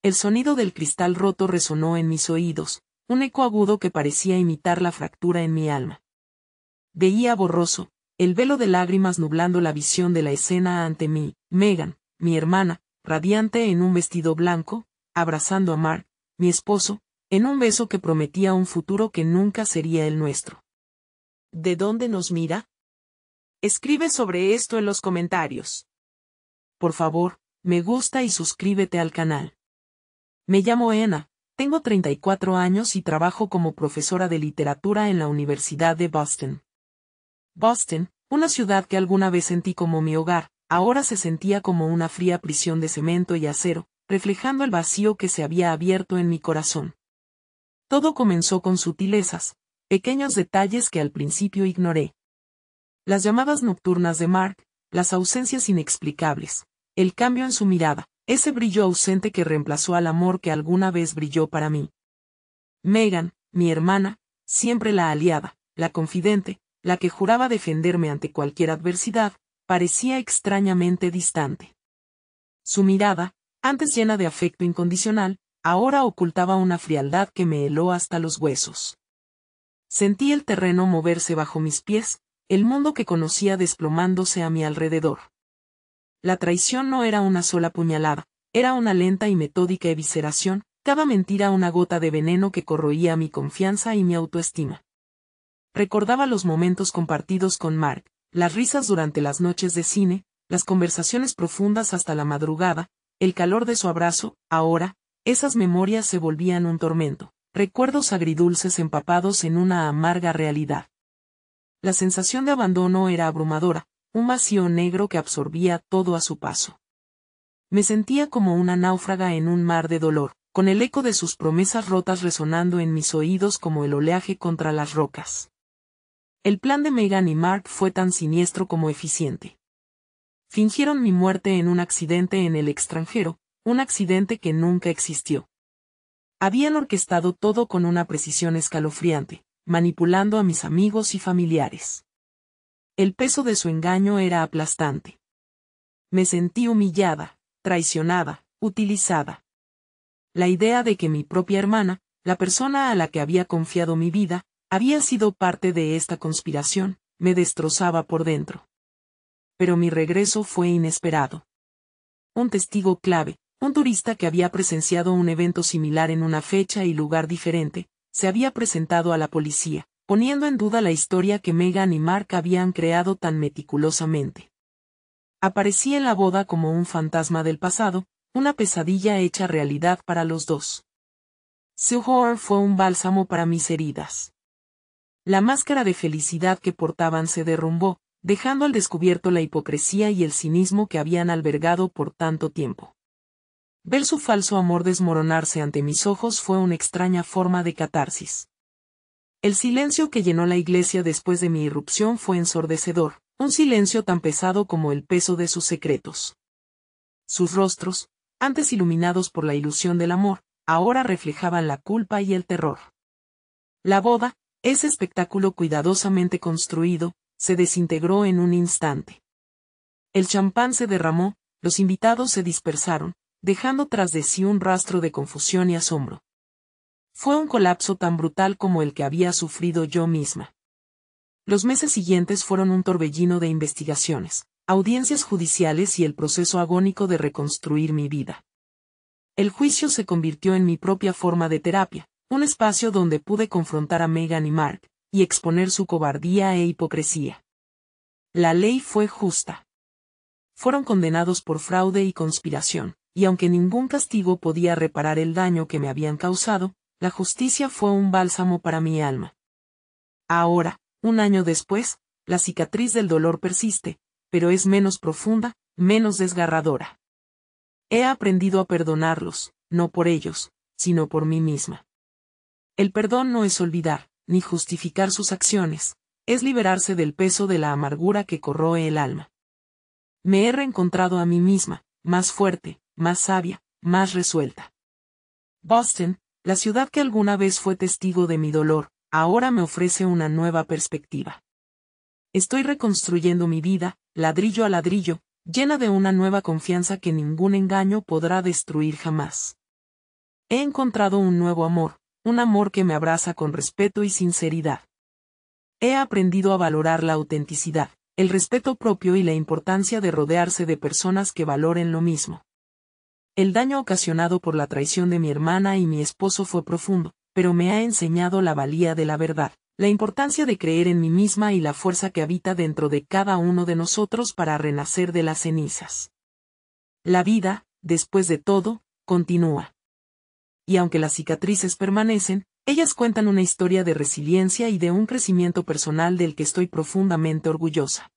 El sonido del cristal roto resonó en mis oídos, un eco agudo que parecía imitar la fractura en mi alma. Veía borroso, el velo de lágrimas nublando la visión de la escena ante mí, Megan, mi hermana, radiante en un vestido blanco, abrazando a Mark, mi esposo, en un beso que prometía un futuro que nunca sería el nuestro. ¿De dónde nos mira? Escribe sobre esto en los comentarios. Por favor, me gusta y suscríbete al canal. Me llamo Ena, tengo 34 años y trabajo como profesora de literatura en la Universidad de Boston. Boston, una ciudad que alguna vez sentí como mi hogar, ahora se sentía como una fría prisión de cemento y acero, reflejando el vacío que se había abierto en mi corazón. Todo comenzó con sutilezas, pequeños detalles que al principio ignoré. Las llamadas nocturnas de Mark, las ausencias inexplicables, el cambio en su mirada, ese brillo ausente que reemplazó al amor que alguna vez brilló para mí. Megan, mi hermana, siempre la aliada, la confidente, la que juraba defenderme ante cualquier adversidad, parecía extrañamente distante. Su mirada, antes llena de afecto incondicional, ahora ocultaba una frialdad que me heló hasta los huesos. Sentí el terreno moverse bajo mis pies, el mundo que conocía desplomándose a mi alrededor. La traición no era una sola puñalada, era una lenta y metódica evisceración, cada mentira una gota de veneno que corroía mi confianza y mi autoestima. Recordaba los momentos compartidos con Mark, las risas durante las noches de cine, las conversaciones profundas hasta la madrugada, el calor de su abrazo. Ahora, esas memorias se volvían un tormento, recuerdos agridulces empapados en una amarga realidad. La sensación de abandono era abrumadora, un vacío negro que absorbía todo a su paso. Me sentía como una náufraga en un mar de dolor, con el eco de sus promesas rotas resonando en mis oídos como el oleaje contra las rocas. El plan de Megan y Mark fue tan siniestro como eficiente. Fingieron mi muerte en un accidente en el extranjero, un accidente que nunca existió. Habían orquestado todo con una precisión escalofriante, manipulando a mis amigos y familiares. El peso de su engaño era aplastante. Me sentí humillada, traicionada, utilizada. La idea de que mi propia hermana, la persona a la que había confiado mi vida, había sido parte de esta conspiración, me destrozaba por dentro. Pero mi regreso fue inesperado. Un testigo clave, un turista que había presenciado un evento similar en una fecha y lugar diferente, se había presentado a la policía, poniendo en duda la historia que Megan y Mark habían creado tan meticulosamente. Aparecía en la boda como un fantasma del pasado, una pesadilla hecha realidad para los dos. Su horror fue un bálsamo para mis heridas. La máscara de felicidad que portaban se derrumbó, dejando al descubierto la hipocresía y el cinismo que habían albergado por tanto tiempo. Ver su falso amor desmoronarse ante mis ojos fue una extraña forma de catarsis. El silencio que llenó la iglesia después de mi irrupción fue ensordecedor, un silencio tan pesado como el peso de sus secretos. Sus rostros, antes iluminados por la ilusión del amor, ahora reflejaban la culpa y el terror. La boda, ese espectáculo cuidadosamente construido, se desintegró en un instante. El champán se derramó, los invitados se dispersaron, dejando tras de sí un rastro de confusión y asombro. Fue un colapso tan brutal como el que había sufrido yo misma. Los meses siguientes fueron un torbellino de investigaciones, audiencias judiciales y el proceso agónico de reconstruir mi vida. El juicio se convirtió en mi propia forma de terapia, un espacio donde pude confrontar a Megan y Mark, y exponer su cobardía e hipocresía. La ley fue justa. Fueron condenados por fraude y conspiración, y aunque ningún castigo podía reparar el daño que me habían causado, la justicia fue un bálsamo para mi alma. Ahora, un año después, la cicatriz del dolor persiste, pero es menos profunda, menos desgarradora. He aprendido a perdonarlos, no por ellos, sino por mí misma. El perdón no es olvidar, ni justificar sus acciones, es liberarse del peso de la amargura que corroe el alma. Me he reencontrado a mí misma, más fuerte, más sabia, más resuelta. Boston, la ciudad que alguna vez fue testigo de mi dolor, ahora me ofrece una nueva perspectiva. Estoy reconstruyendo mi vida, ladrillo a ladrillo, llena de una nueva confianza que ningún engaño podrá destruir jamás. He encontrado un nuevo amor, un amor que me abraza con respeto y sinceridad. He aprendido a valorar la autenticidad, el respeto propio y la importancia de rodearse de personas que valoren lo mismo. El daño ocasionado por la traición de mi hermana y mi esposo fue profundo, pero me ha enseñado la valía de la verdad, la importancia de creer en mí misma y la fuerza que habita dentro de cada uno de nosotros para renacer de las cenizas. La vida, después de todo, continúa. Y aunque las cicatrices permanecen, ellas cuentan una historia de resiliencia y de un crecimiento personal del que estoy profundamente orgullosa.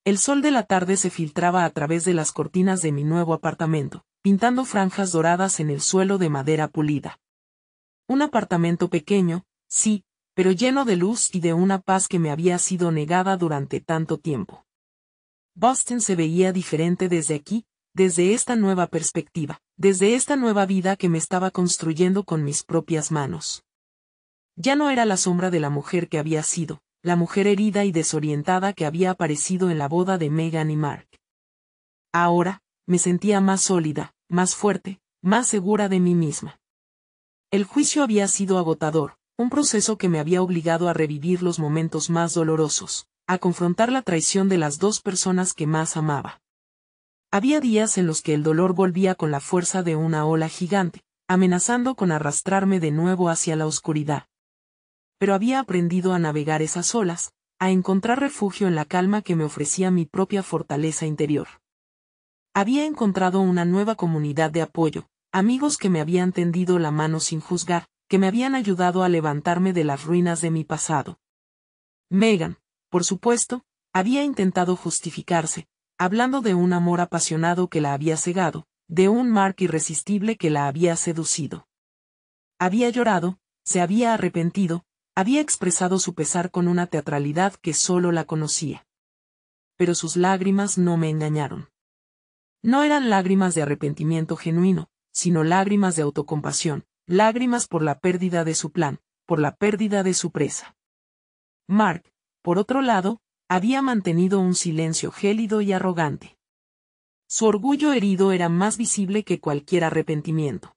El sol de la tarde se filtraba a través de las cortinas de mi nuevo apartamento, pintando franjas doradas en el suelo de madera pulida. Un apartamento pequeño, sí, pero lleno de luz y de una paz que me había sido negada durante tanto tiempo. Boston se veía diferente desde aquí, desde esta nueva perspectiva, desde esta nueva vida que me estaba construyendo con mis propias manos. Ya no era la sombra de la mujer que había sido, la mujer herida y desorientada que había aparecido en la boda de Meghan y Mark. Ahora, me sentía más sólida, más fuerte, más segura de mí misma. El juicio había sido agotador, un proceso que me había obligado a revivir los momentos más dolorosos, a confrontar la traición de las dos personas que más amaba. Había días en los que el dolor volvía con la fuerza de una ola gigante, amenazando con arrastrarme de nuevo hacia la oscuridad. Pero había aprendido a navegar esas olas, a encontrar refugio en la calma que me ofrecía mi propia fortaleza interior. Había encontrado una nueva comunidad de apoyo, amigos que me habían tendido la mano sin juzgar, que me habían ayudado a levantarme de las ruinas de mi pasado. Meghan, por supuesto, había intentado justificarse, hablando de un amor apasionado que la había cegado, de un Mark irresistible que la había seducido. Había llorado, se había arrepentido, había expresado su pesar con una teatralidad que solo la conocía. Pero sus lágrimas no me engañaron. No eran lágrimas de arrepentimiento genuino, sino lágrimas de autocompasión, lágrimas por la pérdida de su plan, por la pérdida de su presa. Mark, por otro lado, había mantenido un silencio gélido y arrogante. Su orgullo herido era más visible que cualquier arrepentimiento.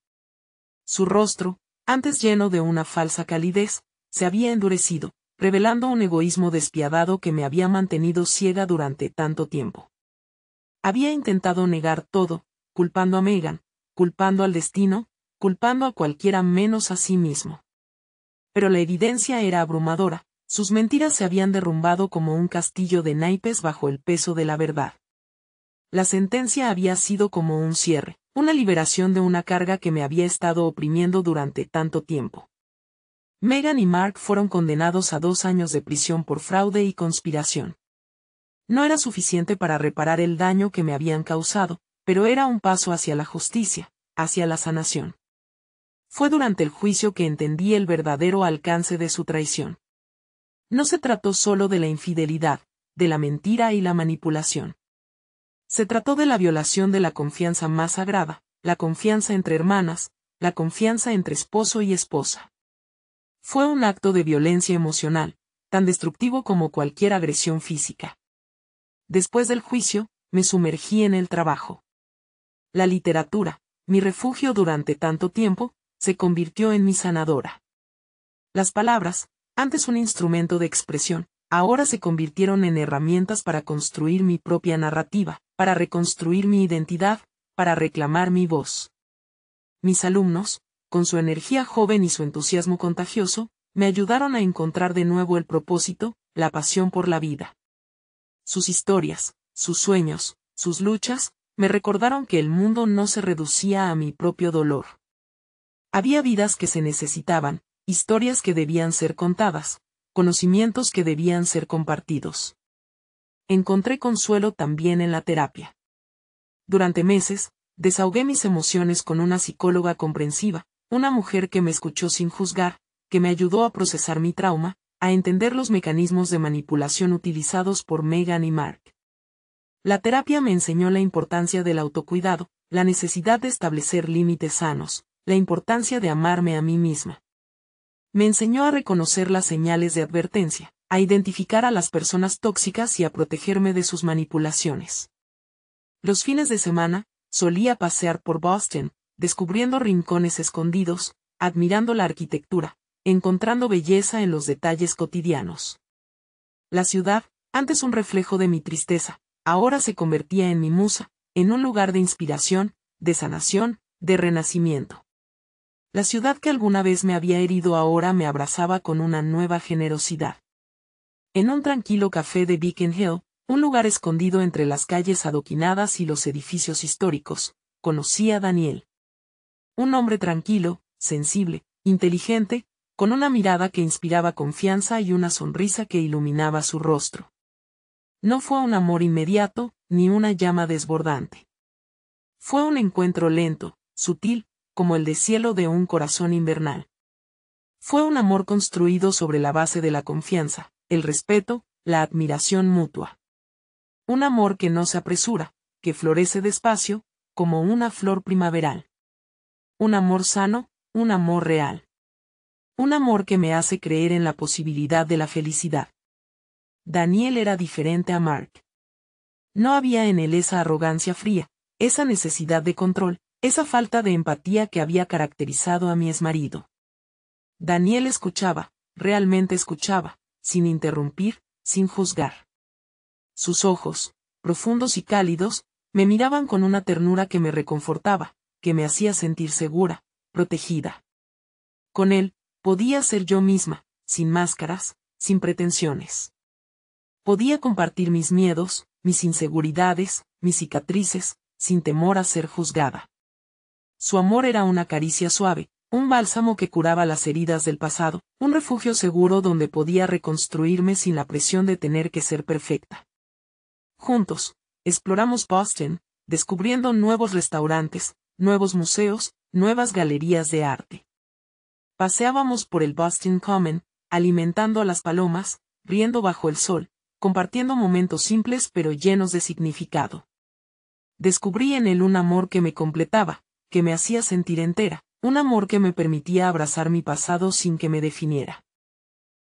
Su rostro, antes lleno de una falsa calidez, se había endurecido, revelando un egoísmo despiadado que me había mantenido ciega durante tanto tiempo. Había intentado negar todo, culpando a Meghan, culpando al destino, culpando a cualquiera menos a sí mismo. Pero la evidencia era abrumadora, sus mentiras se habían derrumbado como un castillo de naipes bajo el peso de la verdad. La sentencia había sido como un cierre, una liberación de una carga que me había estado oprimiendo durante tanto tiempo. Meghan y Mark fueron condenados a 2 años de prisión por fraude y conspiración. No era suficiente para reparar el daño que me habían causado, pero era un paso hacia la justicia, hacia la sanación. Fue durante el juicio que entendí el verdadero alcance de su traición. No se trató solo de la infidelidad, de la mentira y la manipulación. Se trató de la violación de la confianza más sagrada, la confianza entre hermanas, la confianza entre esposo y esposa. Fue un acto de violencia emocional, tan destructivo como cualquier agresión física. Después del juicio, me sumergí en el trabajo. La literatura, mi refugio durante tanto tiempo, se convirtió en mi sanadora. Las palabras, antes un instrumento de expresión, ahora se convirtieron en herramientas para construir mi propia narrativa, para reconstruir mi identidad, para reclamar mi voz. Mis alumnos, con su energía joven y su entusiasmo contagioso, me ayudaron a encontrar de nuevo el propósito, la pasión por la vida. Sus historias, sus sueños, sus luchas, me recordaron que el mundo no se reducía a mi propio dolor. Había vidas que se necesitaban, historias que debían ser contadas, conocimientos que debían ser compartidos. Encontré consuelo también en la terapia. Durante meses, desahogué mis emociones con una psicóloga comprensiva, una mujer que me escuchó sin juzgar, que me ayudó a procesar mi trauma, a entender los mecanismos de manipulación utilizados por Meghan y Mark. La terapia me enseñó la importancia del autocuidado, la necesidad de establecer límites sanos, la importancia de amarme a mí misma. Me enseñó a reconocer las señales de advertencia, a identificar a las personas tóxicas y a protegerme de sus manipulaciones. Los fines de semana, solía pasear por Boston, descubriendo rincones escondidos, admirando la arquitectura, encontrando belleza en los detalles cotidianos. La ciudad, antes un reflejo de mi tristeza, ahora se convertía en mi musa, en un lugar de inspiración, de sanación, de renacimiento. La ciudad que alguna vez me había herido ahora me abrazaba con una nueva generosidad. En un tranquilo café de Beacon Hill, un lugar escondido entre las calles adoquinadas y los edificios históricos, conocí a Daniel. Un hombre tranquilo, sensible, inteligente, con una mirada que inspiraba confianza y una sonrisa que iluminaba su rostro. No fue un amor inmediato, ni una llama desbordante. Fue un encuentro lento, sutil, como el deshielo de un corazón invernal. Fue un amor construido sobre la base de la confianza, el respeto, la admiración mutua. Un amor que no se apresura, que florece despacio, como una flor primaveral. Un amor sano, un amor real. Un amor que me hace creer en la posibilidad de la felicidad. Daniel era diferente a Mark. No había en él esa arrogancia fría, esa necesidad de control, esa falta de empatía que había caracterizado a mi exmarido. Daniel escuchaba, realmente escuchaba, sin interrumpir, sin juzgar. Sus ojos, profundos y cálidos, me miraban con una ternura que me reconfortaba, que me hacía sentir segura, protegida. Con él, podía ser yo misma, sin máscaras, sin pretensiones. Podía compartir mis miedos, mis inseguridades, mis cicatrices, sin temor a ser juzgada. Su amor era una caricia suave, un bálsamo que curaba las heridas del pasado, un refugio seguro donde podía reconstruirme sin la presión de tener que ser perfecta. Juntos, exploramos Boston, descubriendo nuevos restaurantes, nuevos museos, nuevas galerías de arte. Paseábamos por el Boston Common, alimentando a las palomas, riendo bajo el sol, compartiendo momentos simples pero llenos de significado. Descubrí en él un amor que me completaba, que me hacía sentir entera, un amor que me permitía abrazar mi pasado sin que me definiera.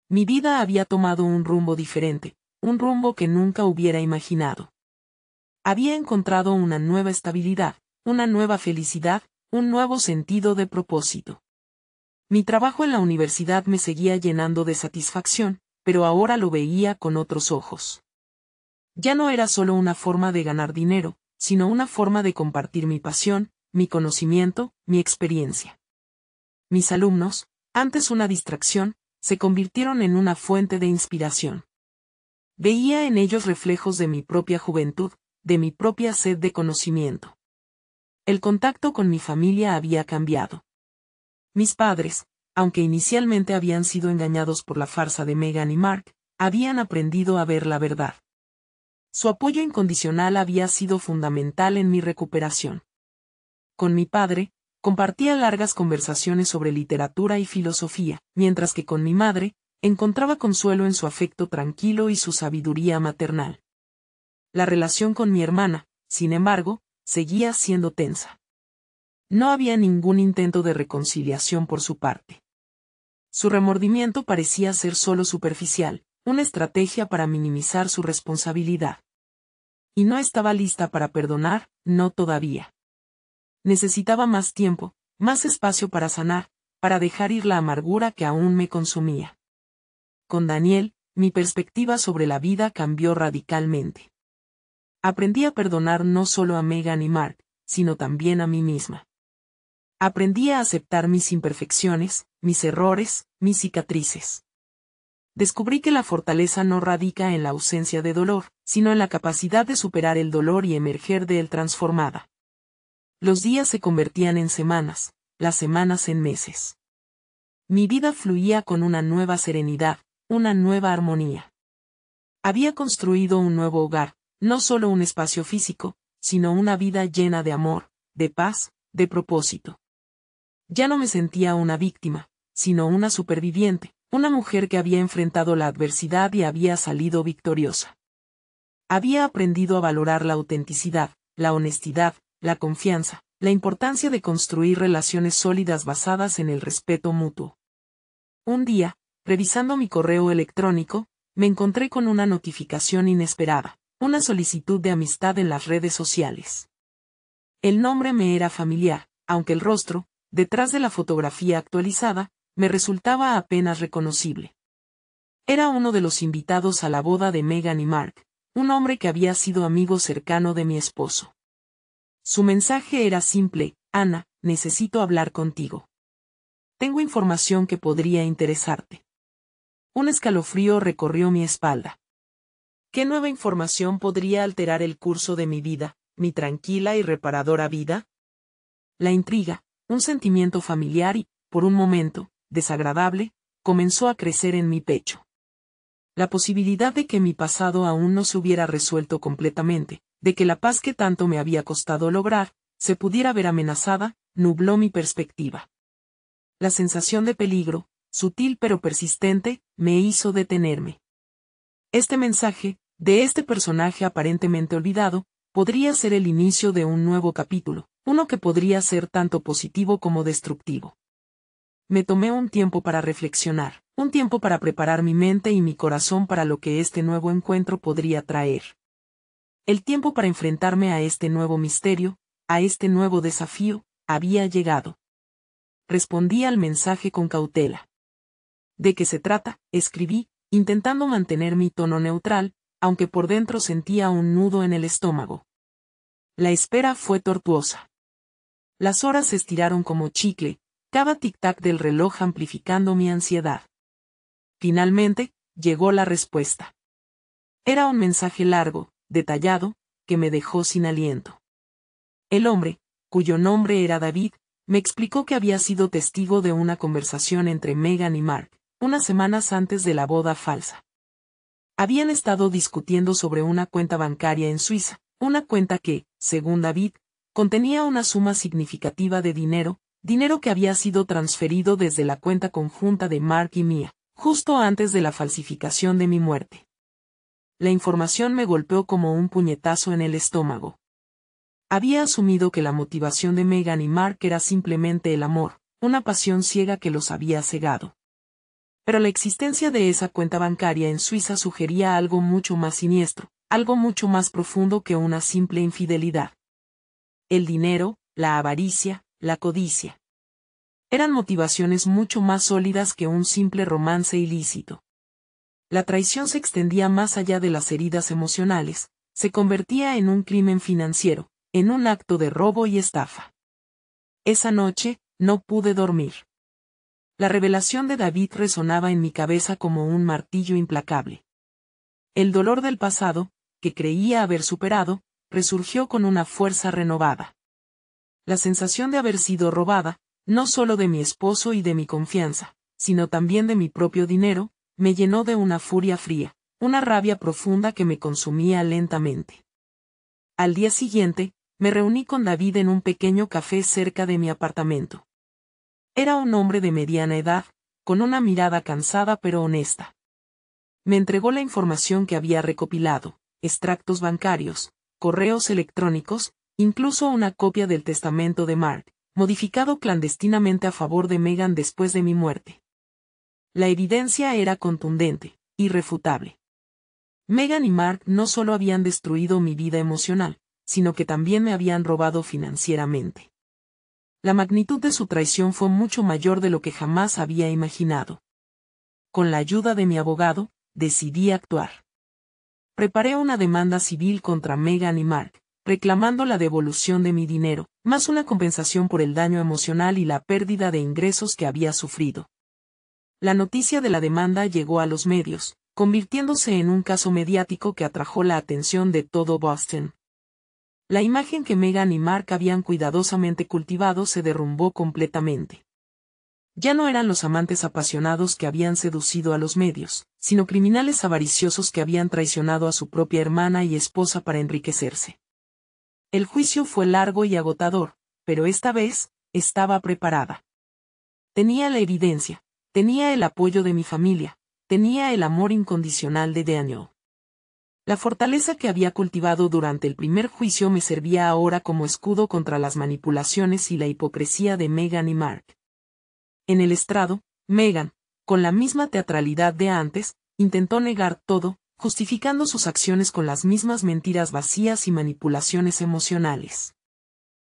Mi vida había tomado un rumbo diferente, un rumbo que nunca hubiera imaginado. Había encontrado una nueva estabilidad, una nueva felicidad, un nuevo sentido de propósito. Mi trabajo en la universidad me seguía llenando de satisfacción, pero ahora lo veía con otros ojos. Ya no era solo una forma de ganar dinero, sino una forma de compartir mi pasión, mi conocimiento, mi experiencia. Mis alumnos, antes una distracción, se convirtieron en una fuente de inspiración. Veía en ellos reflejos de mi propia juventud, de mi propia sed de conocimiento. El contacto con mi familia había cambiado. Mis padres, aunque inicialmente habían sido engañados por la farsa de Meghan y Mark, habían aprendido a ver la verdad. Su apoyo incondicional había sido fundamental en mi recuperación. Con mi padre, compartía largas conversaciones sobre literatura y filosofía, mientras que con mi madre, encontraba consuelo en su afecto tranquilo y su sabiduría maternal. La relación con mi hermana, sin embargo, seguía siendo tensa. No había ningún intento de reconciliación por su parte. Su remordimiento parecía ser solo superficial, una estrategia para minimizar su responsabilidad. Y no estaba lista para perdonar, no todavía. Necesitaba más tiempo, más espacio para sanar, para dejar ir la amargura que aún me consumía. Con Daniel, mi perspectiva sobre la vida cambió radicalmente. Aprendí a perdonar no solo a Meghan y Mark, sino también a mí misma. Aprendí a aceptar mis imperfecciones, mis errores, mis cicatrices. Descubrí que la fortaleza no radica en la ausencia de dolor, sino en la capacidad de superar el dolor y emerger de él transformada. Los días se convertían en semanas, las semanas en meses. Mi vida fluía con una nueva serenidad, una nueva armonía. Había construido un nuevo hogar, no solo un espacio físico, sino una vida llena de amor, de paz, de propósito. Ya no me sentía una víctima, sino una superviviente, una mujer que había enfrentado la adversidad y había salido victoriosa. Había aprendido a valorar la autenticidad, la honestidad, la confianza, la importancia de construir relaciones sólidas basadas en el respeto mutuo. Un día, revisando mi correo electrónico, me encontré con una notificación inesperada, una solicitud de amistad en las redes sociales. El nombre me era familiar, aunque el rostro, detrás de la fotografía actualizada, me resultaba apenas reconocible. Era uno de los invitados a la boda de Meghan y Mark, un hombre que había sido amigo cercano de mi esposo. Su mensaje era simple: Ana, necesito hablar contigo. Tengo información que podría interesarte. Un escalofrío recorrió mi espalda. ¿Qué nueva información podría alterar el curso de mi vida, mi tranquila y reparadora vida? La intriga, un sentimiento familiar y, por un momento, desagradable, comenzó a crecer en mi pecho. La posibilidad de que mi pasado aún no se hubiera resuelto completamente, de que la paz que tanto me había costado lograr, se pudiera ver amenazada, nubló mi perspectiva. La sensación de peligro, sutil pero persistente, me hizo detenerme. Este mensaje, de este personaje aparentemente olvidado, podría ser el inicio de un nuevo capítulo, uno que podría ser tanto positivo como destructivo. Me tomé un tiempo para reflexionar, un tiempo para preparar mi mente y mi corazón para lo que este nuevo encuentro podría traer. El tiempo para enfrentarme a este nuevo misterio, a este nuevo desafío, había llegado. Respondí al mensaje con cautela. ¿De qué se trata?, escribí, intentando mantener mi tono neutral, aunque por dentro sentía un nudo en el estómago. La espera fue tortuosa. Las horas se estiraron como chicle, cada tic-tac del reloj amplificando mi ansiedad. Finalmente, llegó la respuesta. Era un mensaje largo, detallado, que me dejó sin aliento. El hombre, cuyo nombre era David, me explicó que había sido testigo de una conversación entre Meghan y Mark, unas semanas antes de la boda falsa. Habían estado discutiendo sobre una cuenta bancaria en Suiza, una cuenta que, según David, contenía una suma significativa de dinero que había sido transferido desde la cuenta conjunta de Mark y mía, justo antes de la falsificación de mi muerte. La información me golpeó como un puñetazo en el estómago. Había asumido que la motivación de Meghan y Mark era simplemente el amor, una pasión ciega que los había cegado. Pero la existencia de esa cuenta bancaria en Suiza sugería algo mucho más siniestro, algo mucho más profundo que una simple infidelidad. El dinero, la avaricia, la codicia. Eran motivaciones mucho más sólidas que un simple romance ilícito. La traición se extendía más allá de las heridas emocionales, se convertía en un crimen financiero, en un acto de robo y estafa. Esa noche, no pude dormir. La revelación de David resonaba en mi cabeza como un martillo implacable. El dolor del pasado, que creía haber superado, resurgió con una fuerza renovada. La sensación de haber sido robada, no solo de mi esposo y de mi confianza, sino también de mi propio dinero, me llenó de una furia fría, una rabia profunda que me consumía lentamente. Al día siguiente, me reuní con David en un pequeño café cerca de mi apartamento. Era un hombre de mediana edad, con una mirada cansada pero honesta. Me entregó la información que había recopilado, extractos bancarios, correos electrónicos, incluso una copia del testamento de Mark, modificado clandestinamente a favor de Meghan después de mi muerte. La evidencia era contundente, irrefutable. Meghan y Mark no solo habían destruido mi vida emocional, sino que también me habían robado financieramente. La magnitud de su traición fue mucho mayor de lo que jamás había imaginado. Con la ayuda de mi abogado, decidí actuar. Preparé una demanda civil contra Meghan y Mark, reclamando la devolución de mi dinero, más una compensación por el daño emocional y la pérdida de ingresos que había sufrido. La noticia de la demanda llegó a los medios, convirtiéndose en un caso mediático que atrajo la atención de todo Boston. La imagen que Meghan y Mark habían cuidadosamente cultivado se derrumbó completamente. Ya no eran los amantes apasionados que habían seducido a los medios, sino criminales avariciosos que habían traicionado a su propia hermana y esposa para enriquecerse. El juicio fue largo y agotador, pero esta vez, estaba preparada. Tenía la evidencia, tenía el apoyo de mi familia, tenía el amor incondicional de Daniel. La fortaleza que había cultivado durante el primer juicio me servía ahora como escudo contra las manipulaciones y la hipocresía de Meghan y Mark. En el estrado, Meghan, con la misma teatralidad de antes, intentó negar todo, justificando sus acciones con las mismas mentiras vacías y manipulaciones emocionales.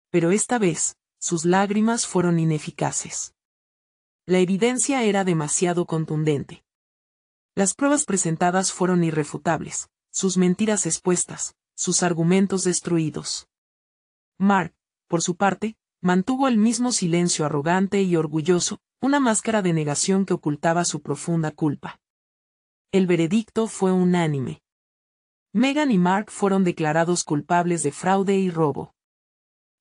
Pero esta vez, sus lágrimas fueron ineficaces. La evidencia era demasiado contundente. Las pruebas presentadas fueron irrefutables, sus mentiras expuestas, sus argumentos destruidos. Mark, por su parte, mantuvo el mismo silencio arrogante y orgulloso, una máscara de negación que ocultaba su profunda culpa. El veredicto fue unánime. Meghan y Mark fueron declarados culpables de fraude y robo.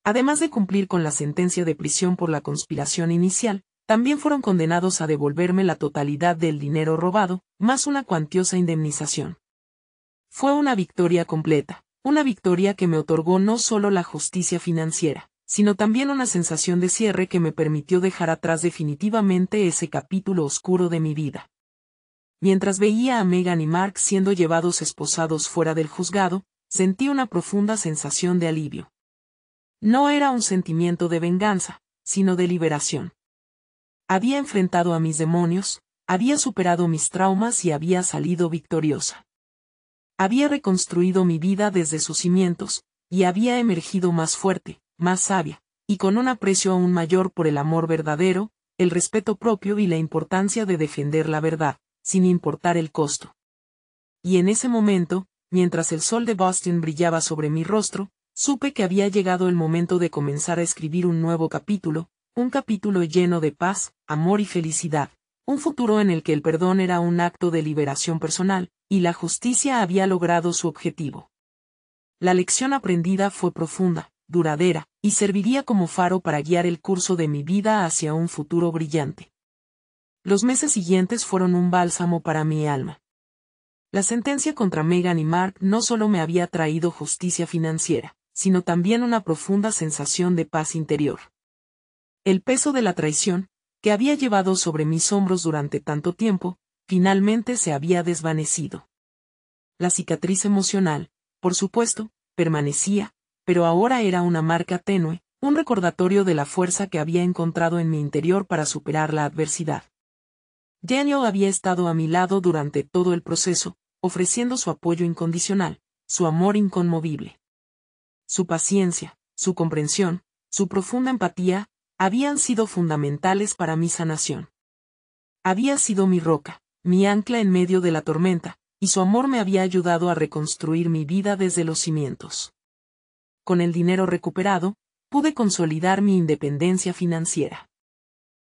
Además de cumplir con la sentencia de prisión por la conspiración inicial, también fueron condenados a devolverme la totalidad del dinero robado, más una cuantiosa indemnización. Fue una victoria completa, una victoria que me otorgó no solo la justicia financiera, sino también una sensación de cierre que me permitió dejar atrás definitivamente ese capítulo oscuro de mi vida. Mientras veía a Meghan y Mark siendo llevados esposados fuera del juzgado, sentí una profunda sensación de alivio. No era un sentimiento de venganza, sino de liberación. Había enfrentado a mis demonios, había superado mis traumas y había salido victoriosa. Había reconstruido mi vida desde sus cimientos, y había emergido más fuerte, más sabia, y con un aprecio aún mayor por el amor verdadero, el respeto propio y la importancia de defender la verdad, sin importar el costo. Y en ese momento, mientras el sol de Boston brillaba sobre mi rostro, supe que había llegado el momento de comenzar a escribir un nuevo capítulo, un capítulo lleno de paz, amor y felicidad, un futuro en el que el perdón era un acto de liberación personal, y la justicia había logrado su objetivo. La lección aprendida fue profunda, duradera, y serviría como faro para guiar el curso de mi vida hacia un futuro brillante. Los meses siguientes fueron un bálsamo para mi alma. La sentencia contra Meghan y Mark no solo me había traído justicia financiera, sino también una profunda sensación de paz interior. El peso de la traición, que había llevado sobre mis hombros durante tanto tiempo, finalmente se había desvanecido. La cicatriz emocional, por supuesto, permanecía, pero ahora era una marca tenue, un recordatorio de la fuerza que había encontrado en mi interior para superar la adversidad. Daniel había estado a mi lado durante todo el proceso, ofreciendo su apoyo incondicional, su amor inconmovible. Su paciencia, su comprensión, su profunda empatía, habían sido fundamentales para mi sanación. Había sido mi roca, mi ancla en medio de la tormenta, y su amor me había ayudado a reconstruir mi vida desde los cimientos. Con el dinero recuperado, pude consolidar mi independencia financiera.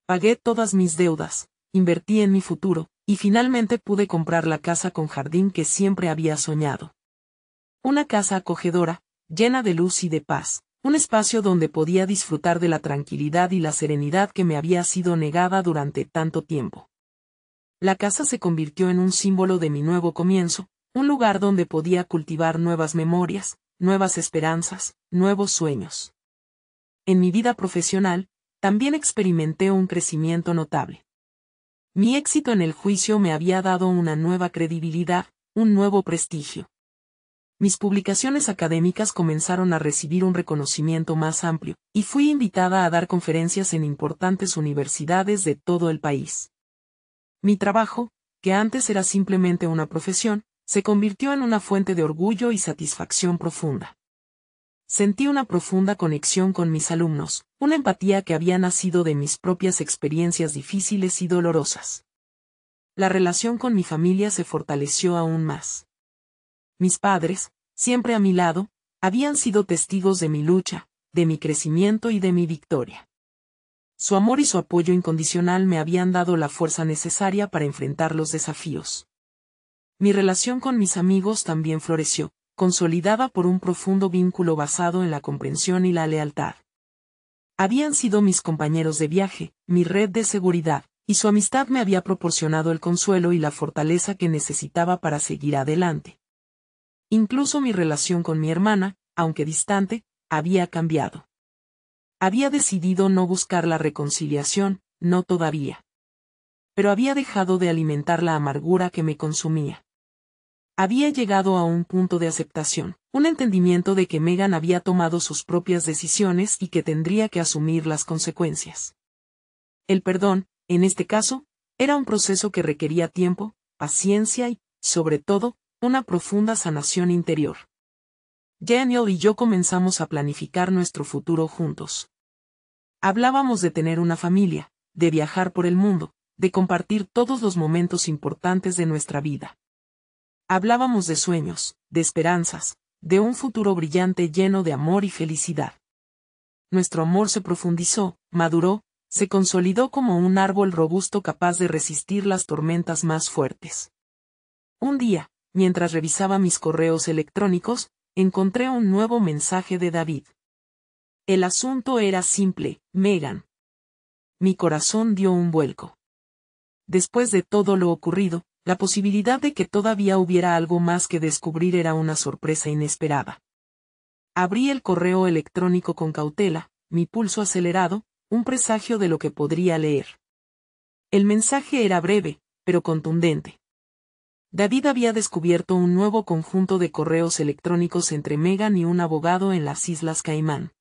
Pagué todas mis deudas, invertí en mi futuro, y finalmente pude comprar la casa con jardín que siempre había soñado. Una casa acogedora, llena de luz y de paz, un espacio donde podía disfrutar de la tranquilidad y la serenidad que me había sido negada durante tanto tiempo. La casa se convirtió en un símbolo de mi nuevo comienzo, un lugar donde podía cultivar nuevas memorias, nuevas esperanzas, nuevos sueños. En mi vida profesional, también experimenté un crecimiento notable. Mi éxito en el juicio me había dado una nueva credibilidad, un nuevo prestigio. Mis publicaciones académicas comenzaron a recibir un reconocimiento más amplio, y fui invitada a dar conferencias en importantes universidades de todo el país. Mi trabajo, que antes era simplemente una profesión, se convirtió en una fuente de orgullo y satisfacción profunda. Sentí una profunda conexión con mis alumnos, una empatía que había nacido de mis propias experiencias difíciles y dolorosas. La relación con mi familia se fortaleció aún más. Mis padres, siempre a mi lado, habían sido testigos de mi lucha, de mi crecimiento y de mi victoria. Su amor y su apoyo incondicional me habían dado la fuerza necesaria para enfrentar los desafíos. Mi relación con mis amigos también floreció, consolidada por un profundo vínculo basado en la comprensión y la lealtad. Habían sido mis compañeros de viaje, mi red de seguridad, y su amistad me había proporcionado el consuelo y la fortaleza que necesitaba para seguir adelante. Incluso mi relación con mi hermana, aunque distante, había cambiado. Había decidido no buscar la reconciliación, no todavía. Pero había dejado de alimentar la amargura que me consumía. Había llegado a un punto de aceptación, un entendimiento de que Meghan había tomado sus propias decisiones y que tendría que asumir las consecuencias. El perdón, en este caso, era un proceso que requería tiempo, paciencia y, sobre todo, una profunda sanación interior. Daniel y yo comenzamos a planificar nuestro futuro juntos. Hablábamos de tener una familia, de viajar por el mundo, de compartir todos los momentos importantes de nuestra vida. Hablábamos de sueños, de esperanzas, de un futuro brillante lleno de amor y felicidad. Nuestro amor se profundizó, maduró, se consolidó como un árbol robusto capaz de resistir las tormentas más fuertes. Un día, mientras revisaba mis correos electrónicos, encontré un nuevo mensaje de David. El asunto era simple, Megan. Mi corazón dio un vuelco. Después de todo lo ocurrido, la posibilidad de que todavía hubiera algo más que descubrir era una sorpresa inesperada. Abrí el correo electrónico con cautela, mi pulso acelerado, un presagio de lo que podría leer. El mensaje era breve, pero contundente. David había descubierto un nuevo conjunto de correos electrónicos entre Megan y un abogado en las Islas Caimán.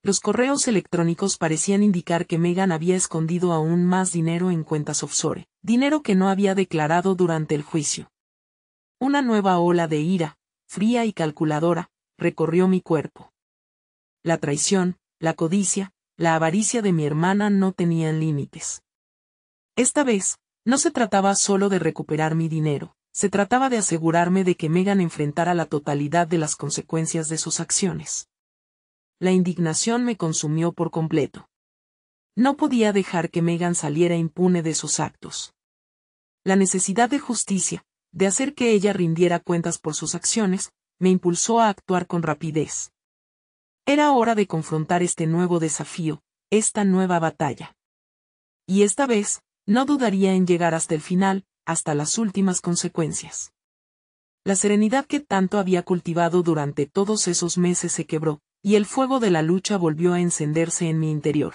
Los correos electrónicos parecían indicar que Megan había escondido aún más dinero en cuentas offshore, dinero que no había declarado durante el juicio. Una nueva ola de ira, fría y calculadora, recorrió mi cuerpo. La traición, la codicia, la avaricia de mi hermana no tenían límites. Esta vez, no se trataba solo de recuperar mi dinero, se trataba de asegurarme de que Megan enfrentara la totalidad de las consecuencias de sus acciones. La indignación me consumió por completo. No podía dejar que Megan saliera impune de sus actos. La necesidad de justicia, de hacer que ella rindiera cuentas por sus acciones, me impulsó a actuar con rapidez. Era hora de confrontar este nuevo desafío, esta nueva batalla. Y esta vez, no dudaría en llegar hasta el final, hasta las últimas consecuencias. La serenidad que tanto había cultivado durante todos esos meses se quebró, y el fuego de la lucha volvió a encenderse en mi interior.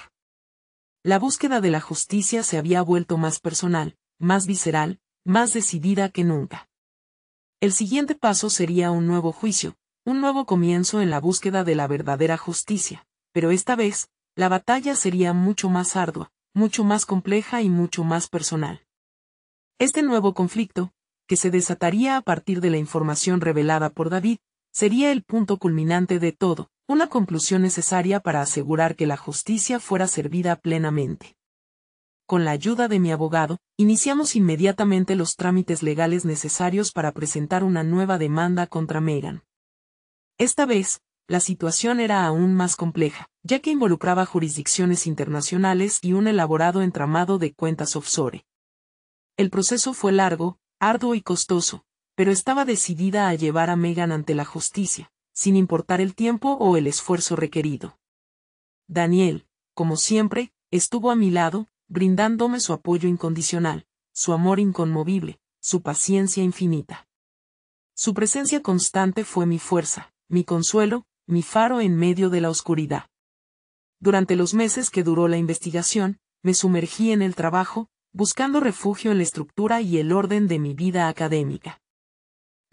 La búsqueda de la justicia se había vuelto más personal, más visceral, más decidida que nunca. El siguiente paso sería un nuevo juicio, un nuevo comienzo en la búsqueda de la verdadera justicia, pero esta vez, la batalla sería mucho más ardua, mucho más compleja y mucho más personal. Este nuevo conflicto, que se desataría a partir de la información revelada por David, sería el punto culminante de todo, una conclusión necesaria para asegurar que la justicia fuera servida plenamente. Con la ayuda de mi abogado, iniciamos inmediatamente los trámites legales necesarios para presentar una nueva demanda contra Megan. Esta vez, la situación era aún más compleja, ya que involucraba jurisdicciones internacionales y un elaborado entramado de cuentas offshore. El proceso fue largo, arduo y costoso, pero estaba decidida a llevar a Megan ante la justicia, sin importar el tiempo o el esfuerzo requerido. Daniel, como siempre, estuvo a mi lado, brindándome su apoyo incondicional, su amor inconmovible, su paciencia infinita. Su presencia constante fue mi fuerza, mi consuelo, mi faro en medio de la oscuridad. Durante los meses que duró la investigación, me sumergí en el trabajo, buscando refugio en la estructura y el orden de mi vida académica.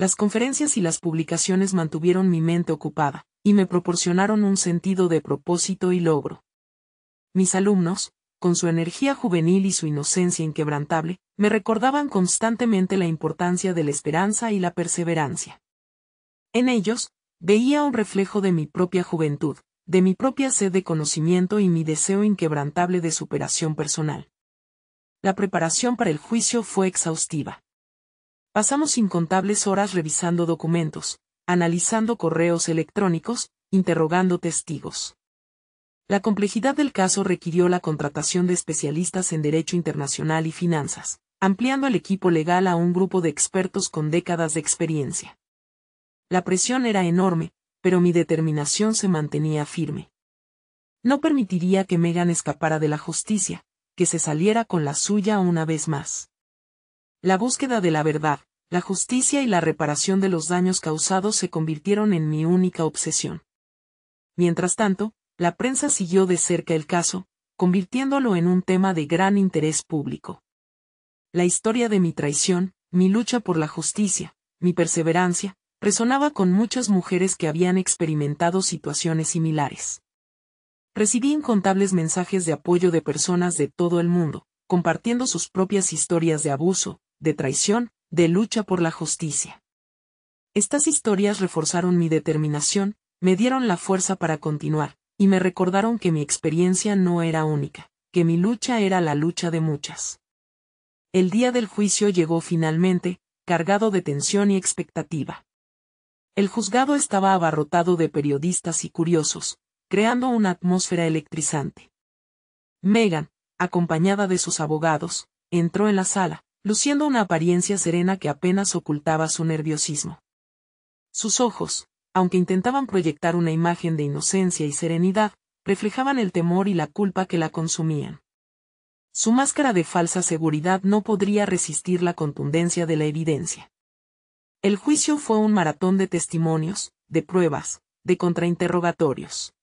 Las conferencias y las publicaciones mantuvieron mi mente ocupada, y me proporcionaron un sentido de propósito y logro. Mis alumnos, con su energía juvenil y su inocencia inquebrantable, me recordaban constantemente la importancia de la esperanza y la perseverancia. En ellos, veía un reflejo de mi propia juventud, de mi propia sed de conocimiento y mi deseo inquebrantable de superación personal. La preparación para el juicio fue exhaustiva. Pasamos incontables horas revisando documentos, analizando correos electrónicos, interrogando testigos. La complejidad del caso requirió la contratación de especialistas en derecho internacional y finanzas, ampliando el equipo legal a un grupo de expertos con décadas de experiencia. La presión era enorme, pero mi determinación se mantenía firme. No permitiría que Megan escapara de la justicia, que se saliera con la suya una vez más. La búsqueda de la verdad, la justicia y la reparación de los daños causados se convirtieron en mi única obsesión. Mientras tanto, la prensa siguió de cerca el caso, convirtiéndolo en un tema de gran interés público. La historia de mi traición, mi lucha por la justicia, mi perseverancia, resonaba con muchas mujeres que habían experimentado situaciones similares. Recibí incontables mensajes de apoyo de personas de todo el mundo, compartiendo sus propias historias de abuso, de traición, de lucha por la justicia. Estas historias reforzaron mi determinación, me dieron la fuerza para continuar, y me recordaron que mi experiencia no era única, que mi lucha era la lucha de muchas. El día del juicio llegó finalmente, cargado de tensión y expectativa. El juzgado estaba abarrotado de periodistas y curiosos, creando una atmósfera electrizante. Megan, acompañada de sus abogados, entró en la sala, luciendo una apariencia serena que apenas ocultaba su nerviosismo. Sus ojos, aunque intentaban proyectar una imagen de inocencia y serenidad, reflejaban el temor y la culpa que la consumían. Su máscara de falsa seguridad no podría resistir la contundencia de la evidencia. El juicio fue un maratón de testimonios, de pruebas, de contrainterrogatorios.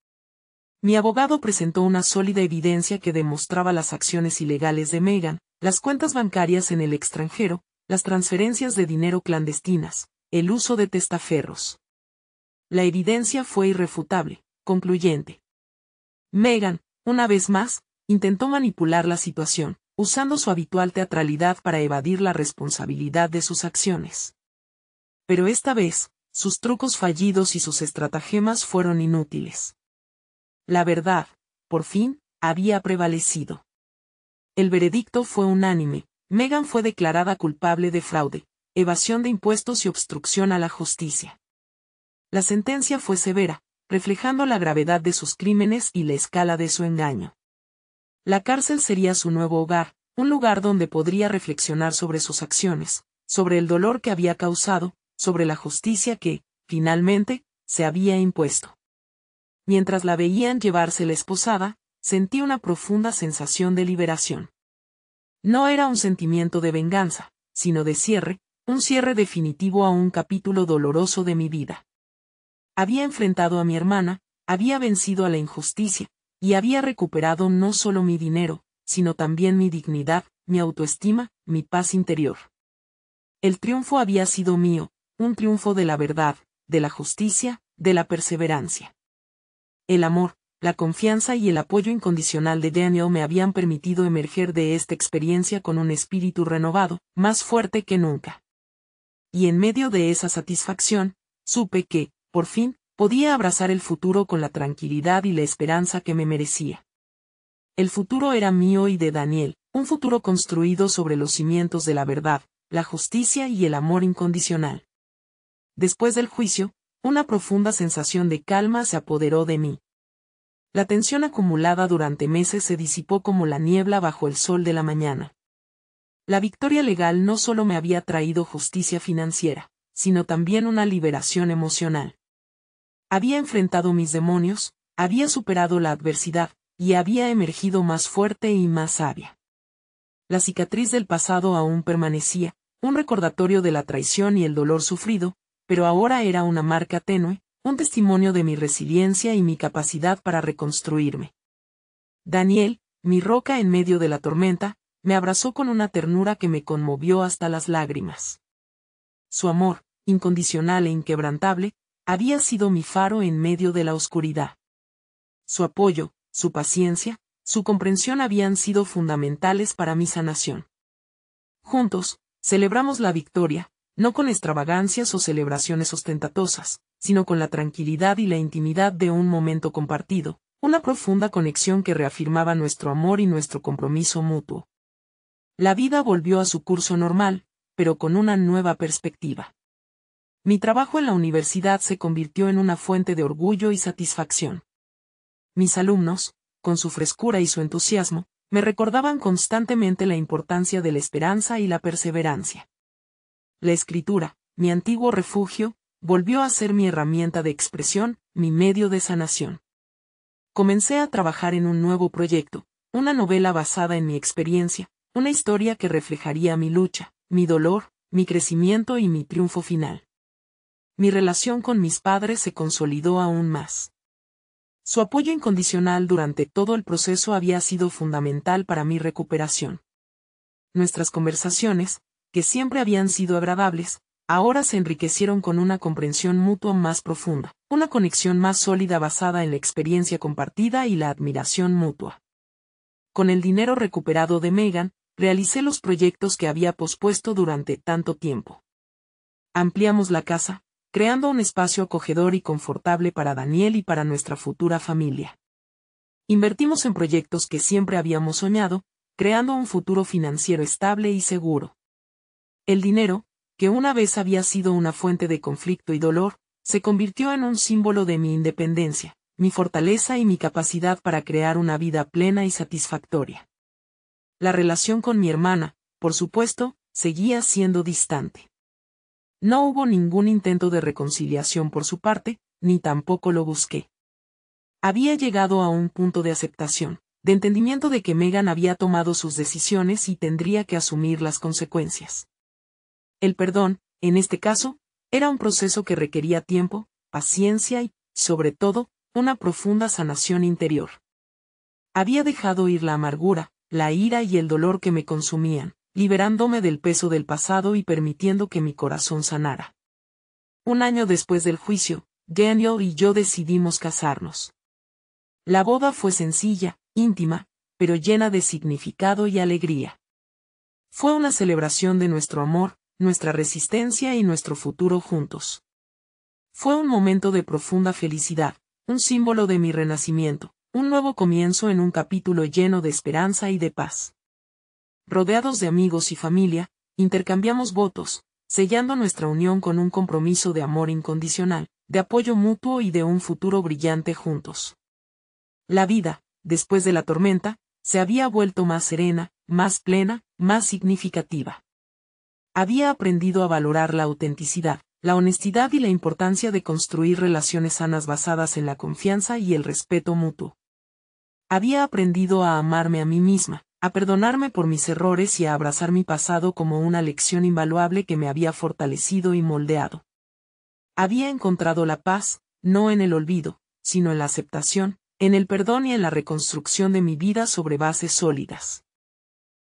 Mi abogado presentó una sólida evidencia que demostraba las acciones ilegales de Megan, las cuentas bancarias en el extranjero, las transferencias de dinero clandestinas, el uso de testaferros. La evidencia fue irrefutable, concluyente. Megan, una vez más, intentó manipular la situación, usando su habitual teatralidad para evadir la responsabilidad de sus acciones. Pero esta vez, sus trucos fallidos y sus estratagemas fueron inútiles. La verdad, por fin, había prevalecido. El veredicto fue unánime. Megan fue declarada culpable de fraude, evasión de impuestos y obstrucción a la justicia. La sentencia fue severa, reflejando la gravedad de sus crímenes y la escala de su engaño. La cárcel sería su nuevo hogar, un lugar donde podría reflexionar sobre sus acciones, sobre el dolor que había causado, sobre la justicia que, finalmente, se había impuesto. Mientras la veían llevarse la esposada, sentí una profunda sensación de liberación. No era un sentimiento de venganza, sino de cierre, un cierre definitivo a un capítulo doloroso de mi vida. Había enfrentado a mi hermana, había vencido a la injusticia, y había recuperado no solo mi dinero, sino también mi dignidad, mi autoestima, mi paz interior. El triunfo había sido mío, un triunfo de la verdad, de la justicia, de la perseverancia. El amor, la confianza y el apoyo incondicional de Daniel me habían permitido emerger de esta experiencia con un espíritu renovado, más fuerte que nunca. Y en medio de esa satisfacción, supe que, por fin, podía abrazar el futuro con la tranquilidad y la esperanza que me merecía. El futuro era mío y de Daniel, un futuro construido sobre los cimientos de la verdad, la justicia y el amor incondicional. Después del juicio, una profunda sensación de calma se apoderó de mí. La tensión acumulada durante meses se disipó como la niebla bajo el sol de la mañana. La victoria legal no solo me había traído justicia financiera, sino también una liberación emocional. Había enfrentado mis demonios, había superado la adversidad, y había emergido más fuerte y más sabia. La cicatriz del pasado aún permanecía, un recordatorio de la traición y el dolor sufrido, pero ahora era una marca tenue, un testimonio de mi resiliencia y mi capacidad para reconstruirme. Daniel, mi roca en medio de la tormenta, me abrazó con una ternura que me conmovió hasta las lágrimas. Su amor, incondicional e inquebrantable, había sido mi faro en medio de la oscuridad. Su apoyo, su paciencia, su comprensión habían sido fundamentales para mi sanación. Juntos, celebramos la victoria, no con extravagancias o celebraciones ostentatiosas, sino con la tranquilidad y la intimidad de un momento compartido, una profunda conexión que reafirmaba nuestro amor y nuestro compromiso mutuo. La vida volvió a su curso normal, pero con una nueva perspectiva. Mi trabajo en la universidad se convirtió en una fuente de orgullo y satisfacción. Mis alumnos, con su frescura y su entusiasmo, me recordaban constantemente la importancia de la esperanza y la perseverancia. La escritura, mi antiguo refugio, volvió a ser mi herramienta de expresión, mi medio de sanación. Comencé a trabajar en un nuevo proyecto, una novela basada en mi experiencia, una historia que reflejaría mi lucha, mi dolor, mi crecimiento y mi triunfo final. Mi relación con mis padres se consolidó aún más. Su apoyo incondicional durante todo el proceso había sido fundamental para mi recuperación. Nuestras conversaciones, que siempre habían sido agradables, ahora se enriquecieron con una comprensión mutua más profunda, una conexión más sólida basada en la experiencia compartida y la admiración mutua. Con el dinero recuperado de Megan, realicé los proyectos que había pospuesto durante tanto tiempo. Ampliamos la casa, creando un espacio acogedor y confortable para Daniel y para nuestra futura familia. Invertimos en proyectos que siempre habíamos soñado, creando un futuro financiero estable y seguro. El dinero, que una vez había sido una fuente de conflicto y dolor, se convirtió en un símbolo de mi independencia, mi fortaleza y mi capacidad para crear una vida plena y satisfactoria. La relación con mi hermana, por supuesto, seguía siendo distante. No hubo ningún intento de reconciliación por su parte, ni tampoco lo busqué. Había llegado a un punto de aceptación, de entendimiento de que Megan había tomado sus decisiones y tendría que asumir las consecuencias. El perdón, en este caso, era un proceso que requería tiempo, paciencia y, sobre todo, una profunda sanación interior. Había dejado ir la amargura, la ira y el dolor que me consumían, liberándome del peso del pasado y permitiendo que mi corazón sanara. Un año después del juicio, Daniel y yo decidimos casarnos. La boda fue sencilla, íntima, pero llena de significado y alegría. Fue una celebración de nuestro amor, nuestra resistencia y nuestro futuro juntos. Fue un momento de profunda felicidad, un símbolo de mi renacimiento, un nuevo comienzo en un capítulo lleno de esperanza y de paz. Rodeados de amigos y familia, intercambiamos votos, sellando nuestra unión con un compromiso de amor incondicional, de apoyo mutuo y de un futuro brillante juntos. La vida, después de la tormenta, se había vuelto más serena, más plena, más significativa. Había aprendido a valorar la autenticidad, la honestidad y la importancia de construir relaciones sanas basadas en la confianza y el respeto mutuo. Había aprendido a amarme a mí misma, a perdonarme por mis errores y a abrazar mi pasado como una lección invaluable que me había fortalecido y moldeado. Había encontrado la paz, no en el olvido, sino en la aceptación, en el perdón y en la reconstrucción de mi vida sobre bases sólidas.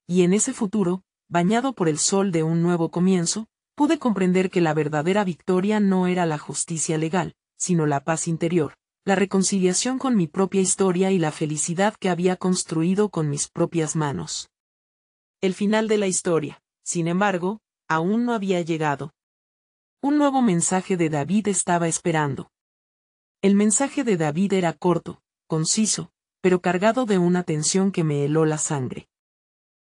Y en ese futuro, bañado por el sol de un nuevo comienzo, pude comprender que la verdadera victoria no era la justicia legal, sino la paz interior, la reconciliación con mi propia historia y la felicidad que había construido con mis propias manos. El final de la historia, sin embargo, aún no había llegado. Un nuevo mensaje de David estaba esperando. El mensaje de David era corto, conciso, pero cargado de una tensión que me heló la sangre.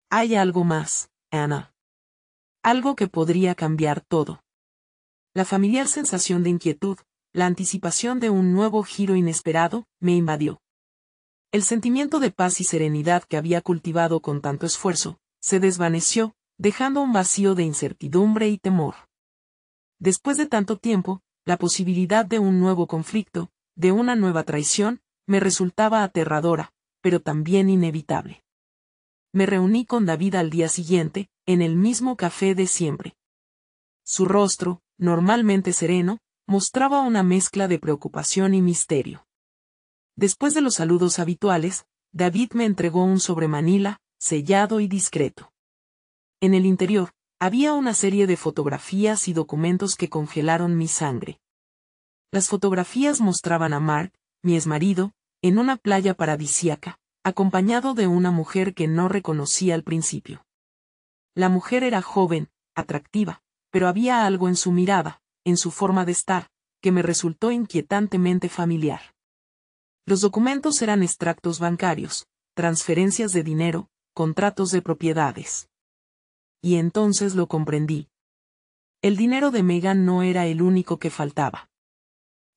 Hay algo más, Ana. Algo que podría cambiar todo. La familiar sensación de inquietud, la anticipación de un nuevo giro inesperado, me invadió. El sentimiento de paz y serenidad que había cultivado con tanto esfuerzo, se desvaneció, dejando un vacío de incertidumbre y temor. Después de tanto tiempo, la posibilidad de un nuevo conflicto, de una nueva traición, me resultaba aterradora, pero también inevitable. Me reuní con David al día siguiente, en el mismo café de siempre. Su rostro, normalmente sereno, mostraba una mezcla de preocupación y misterio. Después de los saludos habituales, David me entregó un sobremanila, sellado y discreto. En el interior, había una serie de fotografías y documentos que congelaron mi sangre. Las fotografías mostraban a Mark, mi exmarido, en una playa paradisíaca, acompañado de una mujer que no reconocí al principio. La mujer era joven, atractiva, pero había algo en su mirada, en su forma de estar, que me resultó inquietantemente familiar. Los documentos eran extractos bancarios, transferencias de dinero, contratos de propiedades. Y entonces lo comprendí. El dinero de Megan no era el único que faltaba.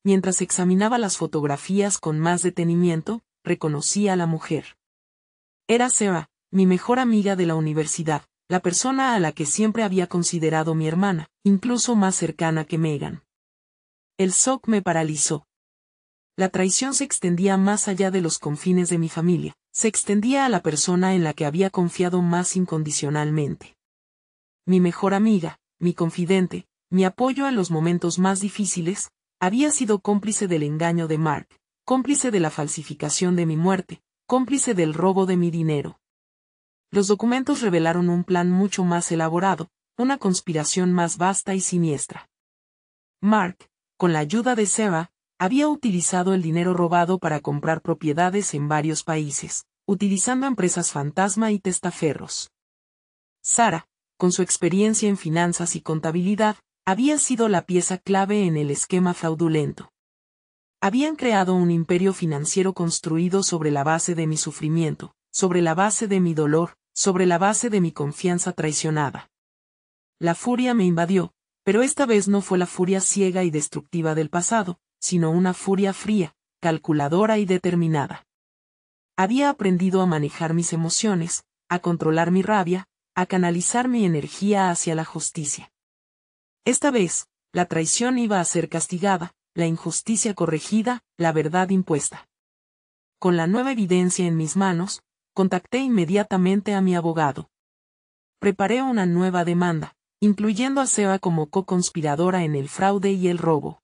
Mientras examinaba las fotografías con más detenimiento, reconocí a la mujer. Era Sarah, mi mejor amiga de la universidad, la persona a la que siempre había considerado mi hermana, incluso más cercana que Megan. El shock me paralizó. La traición se extendía más allá de los confines de mi familia, se extendía a la persona en la que había confiado más incondicionalmente. Mi mejor amiga, mi confidente, mi apoyo en los momentos más difíciles, había sido cómplice del engaño de Mark, cómplice de la falsificación de mi muerte, cómplice del robo de mi dinero. Los documentos revelaron un plan mucho más elaborado, una conspiración más vasta y siniestra. Mark, con la ayuda de Sarah, había utilizado el dinero robado para comprar propiedades en varios países, utilizando empresas fantasma y testaferros. Sarah, con su experiencia en finanzas y contabilidad, había sido la pieza clave en el esquema fraudulento. Habían creado un imperio financiero construido sobre la base de mi sufrimiento, sobre la base de mi dolor, sobre la base de mi confianza traicionada. La furia me invadió, pero esta vez no fue la furia ciega y destructiva del pasado, sino una furia fría, calculadora y determinada. Había aprendido a manejar mis emociones, a controlar mi rabia, a canalizar mi energía hacia la justicia. Esta vez, la traición iba a ser castigada, la injusticia corregida, la verdad impuesta. Con la nueva evidencia en mis manos, contacté inmediatamente a mi abogado. Preparé una nueva demanda, incluyendo a Seba como co-conspiradora en el fraude y el robo.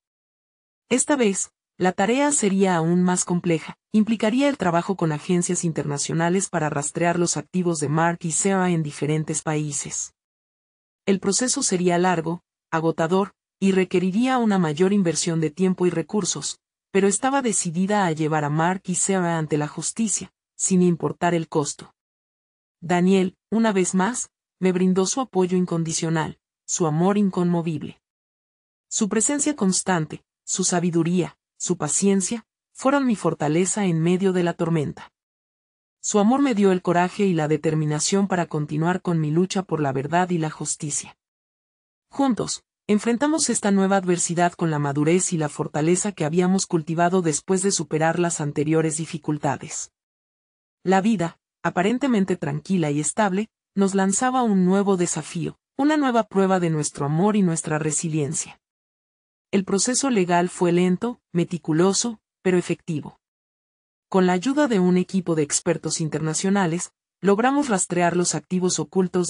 Esta vez, la tarea sería aún más compleja, implicaría el trabajo con agencias internacionales para rastrear los activos de Mark y Sarah en diferentes países. El proceso sería largo, agotador, y requeriría una mayor inversión de tiempo y recursos, pero estaba decidida a llevar a Mark y Sarah ante la justicia, sin importar el costo. Daniel, una vez más, me brindó su apoyo incondicional, su amor inconmovible. Su presencia constante, su sabiduría, su paciencia, fueron mi fortaleza en medio de la tormenta. Su amor me dio el coraje y la determinación para continuar con mi lucha por la verdad y la justicia. Juntos, enfrentamos esta nueva adversidad con la madurez y la fortaleza que habíamos cultivado después de superar las anteriores dificultades. La vida, aparentemente tranquila y estable, nos lanzaba un nuevo desafío, una nueva prueba de nuestro amor y nuestra resiliencia. El proceso legal fue lento, meticuloso, pero efectivo. Con la ayuda de un equipo de expertos internacionales, logramos rastrear los activos ocultos